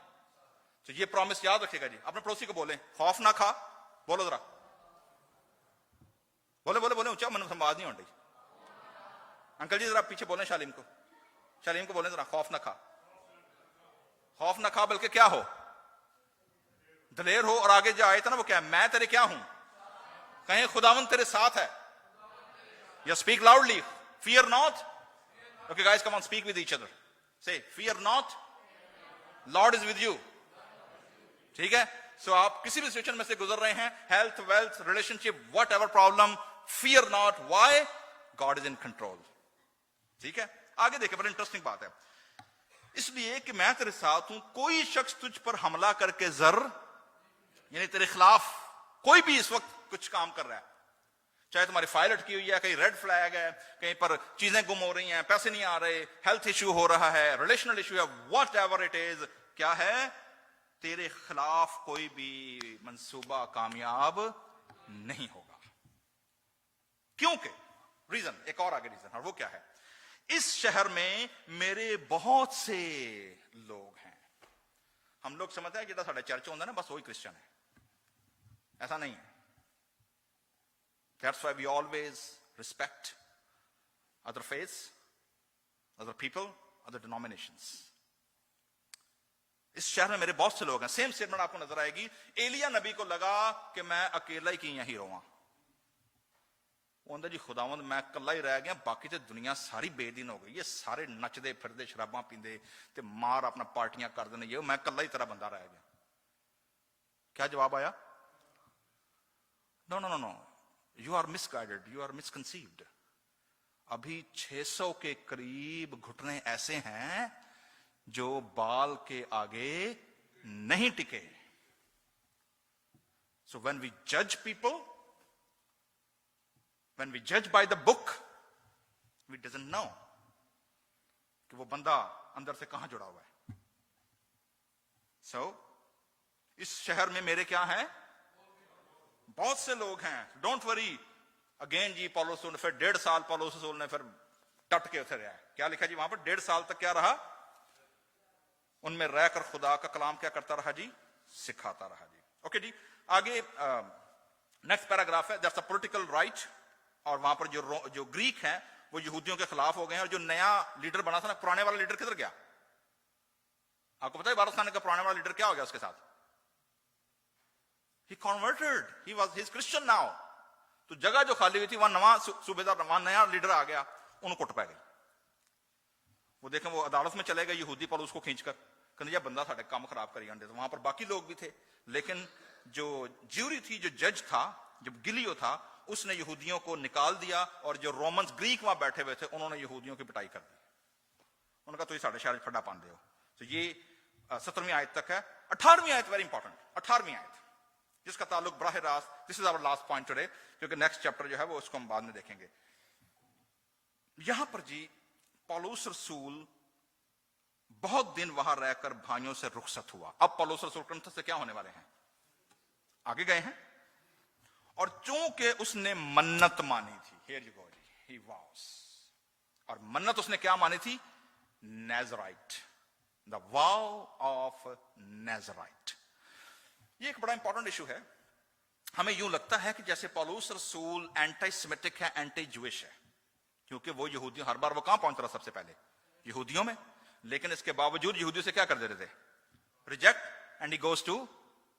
तो ये प्रॉमिस याद रखिएगा जी। अपने पड़ोसी को बोले खौफ ना खा, बोलो जरा, बोले बोले बोले ऊंचा, मन संवाद नहीं हो रही। अंकल जी जरा पीछे बोले, शालीम को बोले जरा, खौफ ना खा, खौफ ना खा, बल्कि क्या हो, दलेर हो। और आगे जो आए था ना वो क्या है, मैं तेरे क्या हूं, कहें खुदावन तेरे साथ है। या speak loudly, fear not. Okay guys, come on, speak with each other, say fear not, Lord is with you. ठीक है, सो आप किसी भी सिचुएशन में से गुजर रहे हैं, health, wealth, relationship, whatever problem, fear not. Why? God is in control. ठीक है, आगे देखिए, बड़ी इंटरेस्टिंग बात है। इसलिए कि मैं तेरे साथ हूं, कोई शख्स तुझ पर हमला करके जर, यानी तेरे खिलाफ कोई भी इस वक्त कुछ काम कर रहा है, चाहे तुम्हारी फाइल अटकी हुई है, कहीं रेड फ्लैग है, कहीं पर चीजें गुम हो रही हैं, पैसे नहीं आ रहे, हेल्थ इश्यू हो रहा है, रिलेशनल इश्यू है, वट एवर इट इज, क्या है, तेरे खिलाफ कोई भी मंसूबा कामयाब नहीं होगा। क्योंकि रीजन, एक और आगे रीजन, और वो क्या है, इस शहर में मेरे बहुत से लोग हैं। हम लोग समझते हैं जितना साढ़े चर्च होता है ना, बस वही क्रिश्चियन है, ऐसा नहीं है। That's why we always respect other faiths, other people, other denominations. इस शहर में मेरे बहुत से लोग हैं। सेम स्टेटमेंट आपको नजर आएगी। एलिया नबी को लगा कि मैं अकेला ही की यहीं रहा, वो जी खुदावंद मैं कला ही रह गया, बाकी तो दुनिया सारी बेदीन हो गई, ये सारे नचदे फिरदे, शराबां पींदे ते मार अपना पार्टियां कर देने, ये मैं कला ही तेरा बंदा रह गया। क्या जवाब आया? No no no no, you are misguided, you are misconceived. अभी 600 के करीब घुटने ऐसे हैं जो बाल के आगे नहीं टिके। सो व्हेन वी जज पीपल, व्हेन वी जज by the book, we doesn't no कि वो बंदा अंदर से कहां जुड़ा हुआ है। सो इस शहर में मेरे क्या हैं? बहुत से लोग हैं। Don't worry. अगेन जी पौलुस ने फिर 1.5 साल पौलुस ने फिर टट के उतर रहा। क्या लिखा जी वहां पर? 1.5 साल तक क्या रहा? उनमें रहकर खुदा का कलाम क्या करता रहा जी? सिखाता रहा जी। ओके जी, आगे नेक्स्ट पैराग्राफ है, दैट्स अ पॉलिटिकल राइट। और वहां पर जो ग्रीक हैं वो यहूदियों के खिलाफ हो गए हैं, और जो नया लीडर बना था ना, पुराने वाला लीडर किधर गया? आपको पता है इबादतखाने का पुराने वाला लीडर क्या हो गया उसके साथ? He converted. He's Christian now. तो जगह जो खाली हुई थी वहां नवा सूबेदार, वहां नया लीडर आ गया, उनको कुट पै गई। वो देखें वो अदालत में चले गए यहूदी पौलुस को खींचकर, कहने बंदा साढ़े काम खराब करी जाते। वहां पर बाकी लोग भी थे, लेकिन जो ज्यूरी थी, जो जज था, जो गिलियो था, उसने यहूदियों को निकाल दिया, और जो रोमन्स ग्रीक वहां बैठे हुए थे उन्होंने यहूदियों की पिटाई कर दी। उनका तो ये साढ़े शहर फटा पान दे। तो ये 17वीं आयत तक है। 18वीं आयत वेरी इंपॉर्टेंट, 18वीं आयत जिसका ताल्लुक बराह रास्त, this is our last point today, क्योंकि नेक्स्ट चैप्टर जो है वो उसको हम बाद में देखेंगे। यहां पर जी पौलुस रसूल बहुत दिन वहां रहकर भाइयों से रुखसत हुआ। अब पौलुस रसूल कुरिन्थ से क्या होने वाले हैं? आगे गए हैं। और चूंकि उसने मन्नत मानी थी, हियर यू गो जी, ही वाज, और मन्नत उसने क्या मानी थी? Nazirite, the vow of Nazirite. ये एक बड़ा इंपॉर्टेंट इशू है। हमें यूं लगता है कि जैसे पौलुस रसूल एंटी सेमिटिक है, एंटी ज्यूइश है, क्योंकि वो यहूदियों, हर बार वो कहां पहुंच रहा सबसे पहले? यहूदियों में। लेकिन इसके बावजूद यहूदियों से क्या कर देते थे? Reject, and he goes to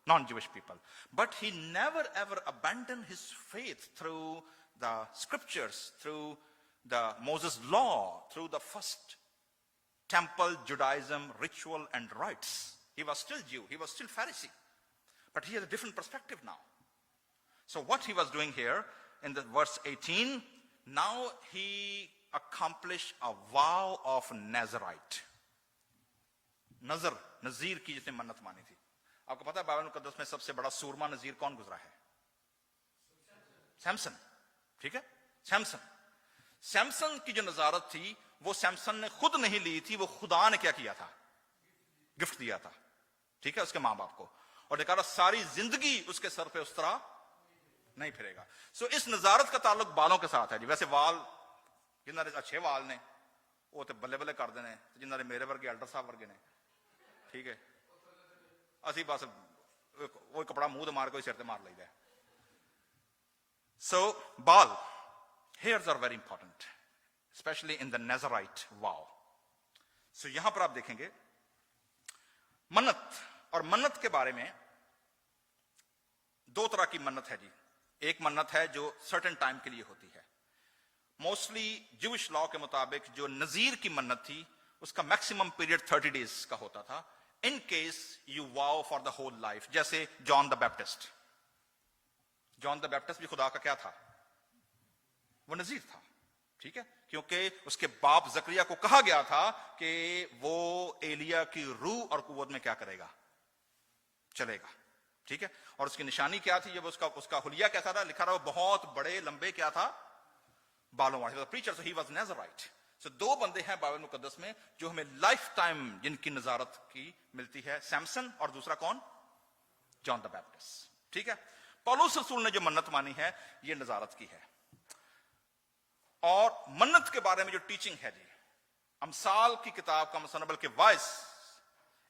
non-Jewish people. But he never ever abandoned his faith through the scriptures, through the Moses law, through the first temple Judaism ritual and rites. He was still Jew, he was still Pharisee, but he has a different perspective now. So what he was doing here in the verse 18, now he accomplished a vow of Nazarite. नज़ीर की जिसने मन्नत मानी थी। आपको पता है Bible मुकद्दस में सबसे बड़ा सूरमा नज़ीर कौन गुजरा है? सैमसन। ठीक है, सैमसन। सैमसन की जो नजारत थी वो सैमसन ने खुद नहीं ली थी, वो खुदा ने क्या किया था? गिफ्ट दिया था। ठीक है, उसके मां बाप को, और देखा सारी जिंदगी उसके सर पे उस तरह नहीं फिरेगा। सो इस नजारत का ताल्लुक बालों के साथ है जी। वैसे वाल जिन्होंने अच्छे वाल ने वो तो बल्ले बल्ले कर देने, जिन्होंने मेरे वर्गे एल्डर साहब वर्गे ने, ठीक है, असी बस वो कपड़ा मुंह मार के सिर ते मार लेगा। सो बाल, hairs are very important, specially in the Nazirite vow. So यहां पर आप देखेंगे मन्नत, और मन्नत के बारे में दो तरह की मन्नत है जी। एक मन्नत है जो सर्टेन टाइम के लिए होती है। मोस्टली ज्यूइश लॉ के मुताबिक जो नजीर की मन्नत थी उसका मैक्सिमम पीरियड 30 डेज का होता था, in case you vow for the whole life. जैसे John the Baptist, John the Baptist भी खुदा का क्या था? वो नजीर था। ठीक है, क्योंकि उसके बाप जकरिया को कहा गया था कि वो एलिया की रूह और कुव्वत में क्या करेगा? चलेगा। ठीक है, और उसकी निशानी क्या थी? जब उसका हुलिया कैसा था? लिखा रहा बहुत बड़े लंबे क्या था? बालों वाले। Preacher, so he was नेज़राइट। सो दो बंदे हैं बाइबल मुकद्दस में जो हमें लाइफ टाइम जिनकी नजारत की मिलती है, सैमसन और दूसरा कौन? John the Baptist. ठीक है, पौलुस रसूल ने जो मन्नत मानी है ये नजारत की है। और मन्नत के बारे में जो टीचिंग है जी, अमसाल की किताब का मुसन्नफ के वाइस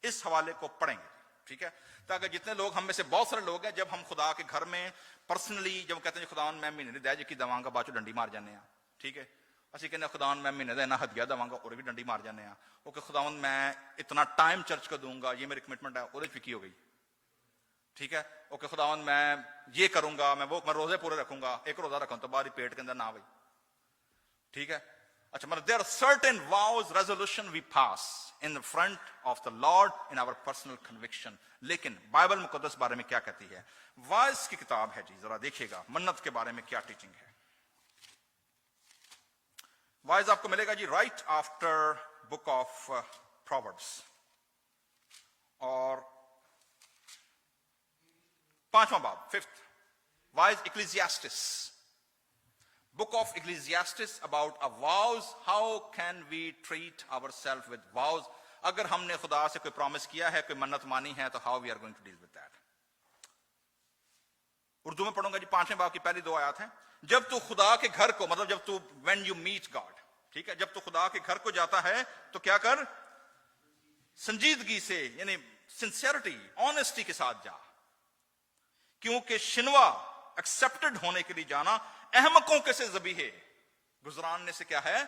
इस हवाले को पढ़ेंगे। ठीक है, ताकि जितने लोग, हम में से बहुत सारे लोग हैं, जब हम खुदा के घर में पर्सनली जब कहते हैं खुदावन मैं महीने दै जी दवांगा बाद डंडी मार जाने। ठीक है, ਅਸੀਂ ਕਹਿੰਦੇ खुदावन मैं महीने का इना हदिया देवांगा और भी डंडी मार जाने। ओके खुदावन मैं इतना टाइम चर्च को दूंगा, ये मेरी कमिटमेंट है, और की हो गई। ठीक है, ओके खुदावन मैं ये करूंगा, मैं रोजे पूरे रखूंगा, एक रोजा रखूं तो बाद पेट के अंदर ना भाई। ठीक है, अच्छा, मतलब there are certain vows resolution we pass in the front of the Lord in our personal conviction. लेकिन बाइबल मुकद्दस बारे में क्या कहती है? वाइस की किताब है जी, जरा देखिएगा मन्नत के बारे में क्या टीचिंग है। वाइज आपको मिलेगा जी right after book of Proverbs, और 5वां बाब, 5th wise Ecclesiastes, book of Ecclesiastes about a vows, how can we treat ourselves with vows. अगर हमने खुदा से कोई प्रॉमिस किया है, कोई मन्नत मानी है, तो how we are going to deal with that. Urdu में पढ़ूंगा जी, 5वें बाब की पहली 2 आयत है। जब तू खुदा के घर को, मतलब जब तू व्हेन यू मीट गॉड, ठीक है, जब तू खुदा के घर को जाता है तो क्या कर? संजीदगी से, यानी सिंसियरिटी, ऑनेस्टी के साथ जा, क्योंकि शिनवा एक्सेप्टेड होने के लिए जाना अहमकों के से ज़बीहे गुजरानने से क्या है?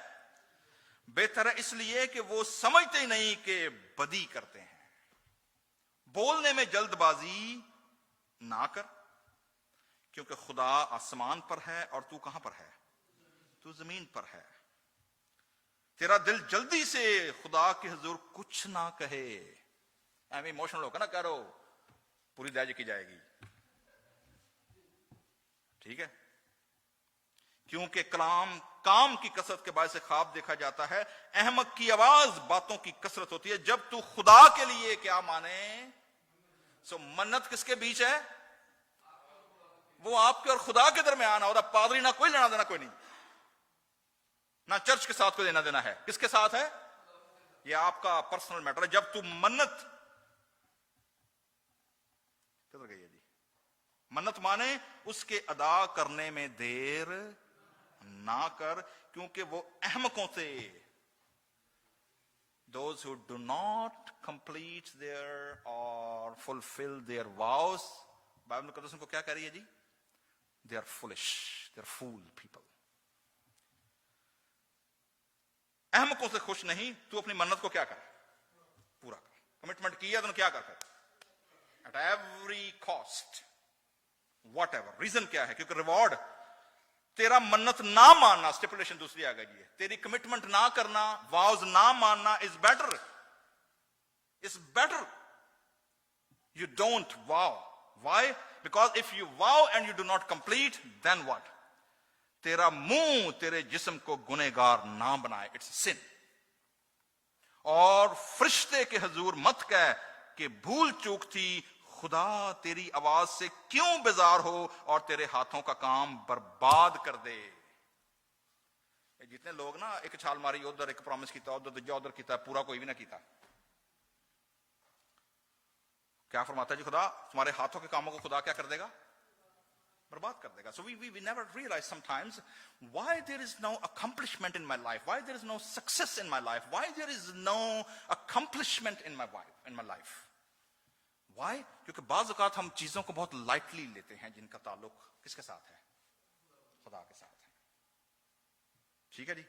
बेहतर है, इसलिए कि वो समझते ही नहीं कि बदी करते हैं। बोलने में जल्दबाजी ना कर, क्योंकि खुदा आसमान पर है और तू कहां पर है? तू जमीन पर है। तेरा दिल जल्दी से खुदा के हुजूर कुछ ना कहे। एम इमोशनल होकर ना करो, पूरी दाज की जाएगी, ठीक है? क्योंकि कलाम काम की कसरत के बाद से ख्वाब देखा जाता है, अहमक की आवाज बातों की कसरत होती है। जब तू खुदा के लिए क्या माने, सो मन्नत किसके बीच है? वो आपके और खुदा के दरमियान है। पादरी ना कोई लेना देना कोई नहीं, ना चर्च के साथ कोई लेना देना है। किसके साथ है? ये आपका पर्सनल मैटर है। जब तू मन्नत, किधर गई है जी? मन्नत माने उसके अदा करने में देर ना कर, क्योंकि वो अहमकों से, those who do not complete their or fulfill their vows, Bible मुकद्दस उनको क्या कह रही है जी? They are foolish, they are fool people. अहमकों से खुश नहीं, तू अपनी मन्नत को क्या कर? पूरा कर। कमिटमेंट किया तो क्या कर? At every cost, whatever. Reason क्या है? क्योंकि रिवॉर्ड, तेरा मन्नत ना मानना, स्टिपुलेशन दूसरी आ गई है, तेरी कमिटमेंट ना करना, वाउज ना मानना is better, is better you don't vow. Why? Because if you vow and you do not complete, then what? तेरा मुंह तेरे जिस्म को गुनहगार ना बनाए, इट्स सिन। और फरिश्ते के हुजूर मत कह कि भूल चूक थी, खुदा तेरी आवाज से क्यों बेजार हो और तेरे हाथों का काम बर्बाद कर दे। जितने लोग ना एक छाल मारी उधर, एक प्रॉमिस किया उधर, दूजा उधर किया, पूरा कोई भी ना किया। क्या फरमाता है जी खुदा? तुम्हारे हाथों के कामों को खुदा क्या कर देगा? बर्बाद कर देगा। So we never realize sometimes why there is no accomplishment in my life, why there is no success in my life, why there is no accomplishment in my life. Why? क्योंकि बाज़ औक़ात हम चीजों को बहुत लाइटली लेते हैं जिनका ताल्लुक किसके साथ है? खुदा के साथ है। ठीक है जी।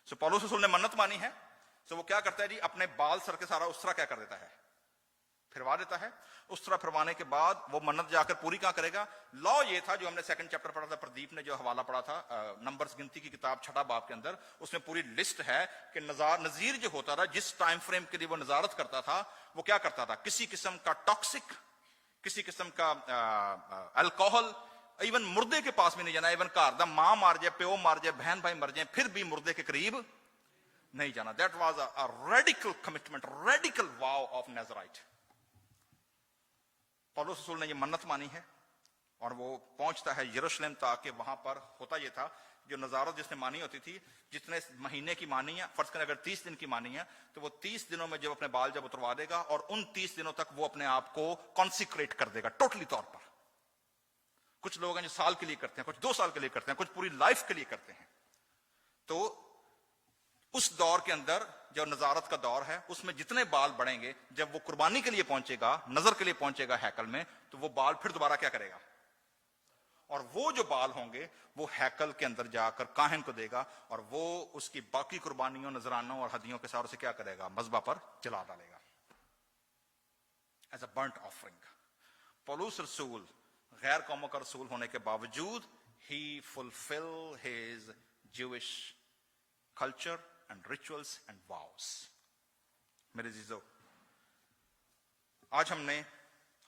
सो पौलुस रसूल ने मन्नत मानी है, सो वो क्या करता है जी? अपने बाल सर के सारा उस्तरा क्या कर देता है? फिरवा देता है। उस्तरा फिरवाने के बाद वो मन्नत जाकर पूरी क्या करेगा? लॉ ये था जो हमने सेकंड चैप्टर पढ़ा था, प्रदीप ने जो हवाला पढ़ा था, नंबर्स गिनती की किताब 6 बाब के अंदर, उसमें पूरी लिस्ट है कि नजीर जो होता था, जिस टाइम फ्रेम के लिए वो नजारत करता था, वो क्या करता था? किसी किस्म का टॉक्सिक, किसी किस्म का अल्कोहल, इवन मुर्दे के पास भी नहीं जाना। इवन घर दा मां मार जाए, प्यो मार जाए, बहन भाई मर जाए, फिर भी मुर्दे के करीब नहीं जाना। That was a radical commitment, radical vow of Nazirite. पौलुस रसूल ने ये मन्नत मानी है और वो पहुंचता है यरूशलेम तक। वहां पर होता ये था, जो नजारत जिसने मानी होती थी, जितने महीने की मानी है, फर्ज करें अगर 30 दिन की मानी है, तो वो 30 दिनों में जब अपने बाल जब उतरवा देगा और उन 30 दिनों तक वो अपने आप को कॉन्सिक्रेट कर देगा टोटली तौर पर। कुछ लोग हैं जो साल के लिए करते हैं, कुछ 2 साल के लिए करते हैं, कुछ पूरी लाइफ के लिए करते हैं। तो उस दौर के अंदर जो नजारत का दौर है, उसमें जितने बाल बढ़ेंगे, जब वो कुर्बानी के लिए पहुंचेगा, नजर के लिए पहुंचेगा हैकल में, तो वो बाल फिर दोबारा क्या करेगा? और वो जो बाल होंगे वो हैकल के अंदर जाकर काहिन को देगा और वो उसकी बाकी कुर्बानियों, नजरानों और हदियों के साथ उसे क्या करेगा? मज़बा पर जला डालेगा एज अ बर्ंट ऑफरिंग। पौलुस रसूल गैर कौमों का रसूल होने के बावजूद he fulfil his Jewish culture and rituals and vows. मेरे जीजो, आज हमने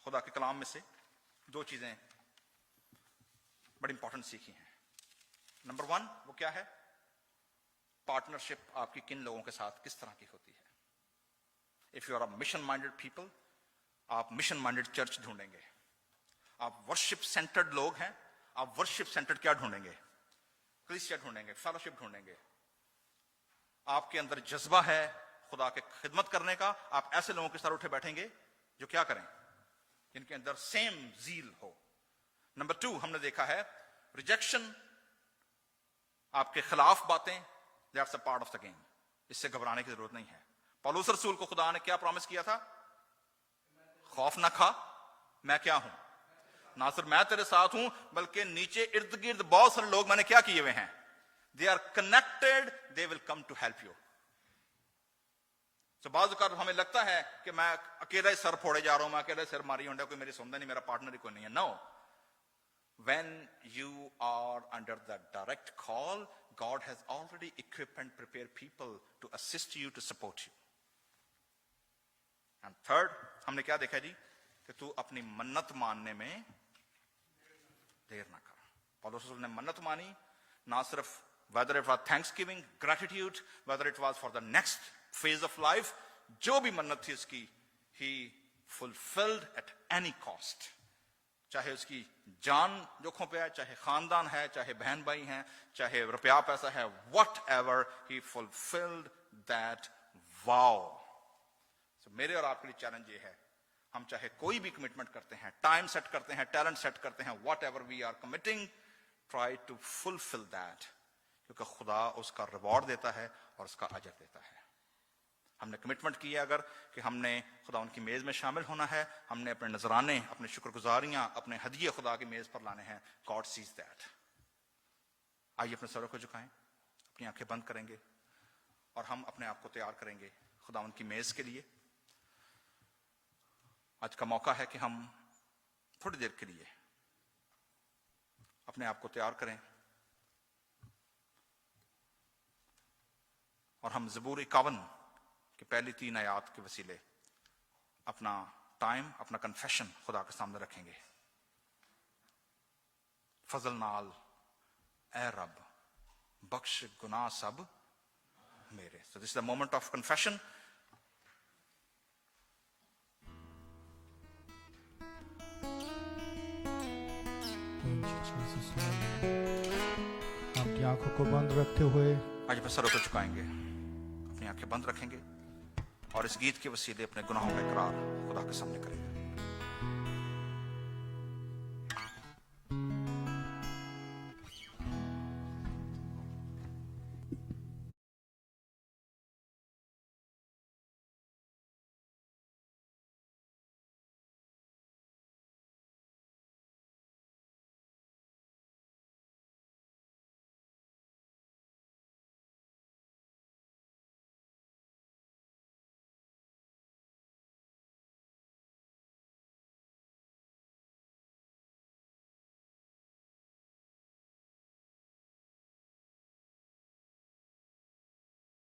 खुदा के कलाम में से 2 चीजें बड़ी इंपॉर्टेंट सीखी हैं। नंबर 1 वो क्या है? पार्टनरशिप आपकी किन लोगों के साथ किस तरह की होती है। If you are a mission minded people, आप मिशन माइंडेड चर्च ढूंढेंगे। आप वर्शिप सेंटर्ड लोग हैं, आप वर्शिप सेंटर्ड क्या ढूंढेंगे? कलीसिया ढूंढेंगे, फेलोशिप ढूंढेंगे। आपके अंदर जज्बा है खुदा के खिदमत करने का, आप ऐसे लोगों के साथ उठे बैठेंगे जो क्या करें? जिनके अंदर सेम जील हो। नंबर 2 हमने देखा है रिजेक्शन, आपके खिलाफ बातें, that's a part of the game. इससे घबराने की जरूरत नहीं है। पौलुस रसूल को खुदा ने क्या प्रॉमिस किया था? खौफ ना खा, मैं क्या हूं? ना सिर्फ मैं तेरे साथ हूं, बल्कि नीचे इर्द गिर्द बहुत सारे लोग मैंने क्या किए हुए हैं? They are connected, they will come to help you. तो बाज़ औक़ात हमें लगता है कि मैं अकेला ही सर फोड़े जा रहा हूं, मैं अकेला सर मारी होंडा, कोई मेरी सुनता नहीं, मेरा पार्टनर ही कोई नहीं है. No, when you are under the direct call, God has already equipped and prepared people to assist you, to support you. And third, हमने क्या देखा जी, कि तू अपनी मन्नत मानने में देर ना कर. पौलुस रसूल ने मन्नत मानी, ना सिर्फ whether it was thanksgiving, gratitude, whether it was for the next phase of life, जो भी मन्नत थी उसकी, he fulfilled at any cost. चाहे उसकी जान जोखों पे है, चाहे खानदान है, चाहे बहन भाई हैं, चाहे रुपया पैसा है, whatever, he fulfilled that vow. So मेरे और आपके लिए चैलेंज ये है, हम चाहे कोई भी कमिटमेंट करते हैं, टाइम सेट करते हैं, टैलेंट सेट करते हैं, whatever we are committing, try to fulfill that, क्योंकि खुदा उसका रिवॉर्ड देता है और उसका अजर देता है. हमने कमिटमेंट किया अगर कि हमने खुदा उनकी मेज में शामिल होना है, हमने अपने नजराने, अपने शुक्रगुजारियां, अपने हदिये खुदा की मेज पर लाने हैं. God sees that. आइए अपने सरों को झुकाएं, अपनी आंखें बंद करेंगे और हम अपने आप को तैयार करेंगे खुदा उनकी मेज के लिए. आज का मौका है कि हम थोड़ी देर के लिए अपने आप को तैयार करें और हम ज़बूर 51 की पहली 3 आयात के वसीले अपना टाइम, अपना कन्फेशन खुदा के सामने रखेंगे. फजल नाल ए रब बख्श गुनाह सब मेरे. So this is the moment of confession. आपकी आंखों को बंद रखते हुए आज अपने सरों को झुकाएंगे, अपनी आंखें बंद रखेंगे और इस गीत के वसीले अपने गुनाहों का इकरार खुदा के सामने करेंगे.